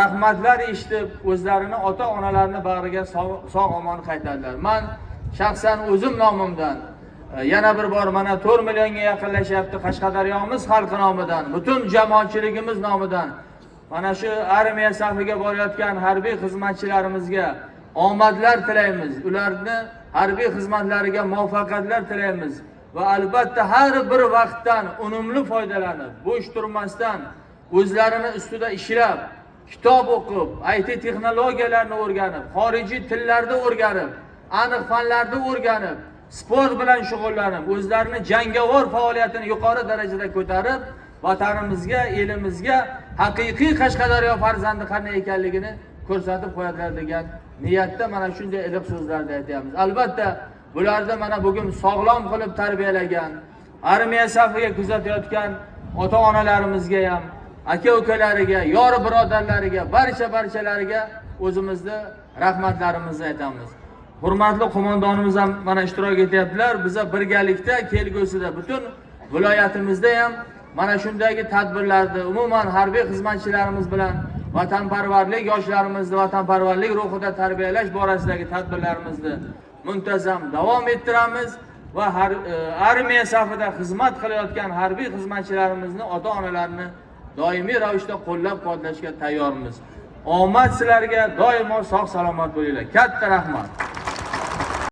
Rahmatlar eshitib, o'zlarini ota-onalarini bag'riga sog'-omon qaytadilar. Men shaxsan o'zim nomimdan yana bir bor mana 4 millionga yaqinlashyapti Qashqadaryomiz xalqi nomidan, butun jamoatchiligimiz nomidan mana shu armiya safiga borayotgan harbiy xizmatchilarimizga omadlar tilaymiz. Ularni harbiy xizmatlariga muvaffaqiyatlar tilaymiz va albatta har bir vaqtdan unumli foydalanib, bo'sh turmasdan o'zlarini ustida ishlab, kitob o'qib, IT texnologiyalarini o'rganib, xorijiy tillarni o'rganib, aniq fanlarni o'rganib, sport bilan shug'ullanib, o'zlarini jangovar faoliyatini yuqori darajada ko'tarib, vatanimizga, elimizga haqiqiy Qashqadaryo farzandi qanday ekanligini ko'rsatib qo'yadilar degan niyatda mana shunday iliq so'zlarni aytamiz. Albatta, bularni mana bugun sog'lom qilib tarbiyalagan, armiya safiga kuzatayotgan ota-onalarimizga ham, aka-ukalariga, yor birodarlariga, barchalariga o'zimizni rahmatlarimizni aytamiz. Hurmatli qo'mondonimiz ham mana ishtirok etyaptilar. Biza birgalikda kelgusida butun viloyatimizda ham mana shundagi tadbirlarni, umuman harbiy xizmatchilarimiz bilan vatanparvarlik yoshlarimizni vatanparvarlik ruhida tarbiyalash borasidagi tadbirlarimizni muntazam davom ettiramiz va armiya safida xizmat qilayotgan harbiy xizmatchilarimizni ota-onalarini doimiy ravishda qo'llab-quvvatlashga tayyormiz. Omad sizlarga, doimo sog' salomat bo'linglar. Katta rahmat.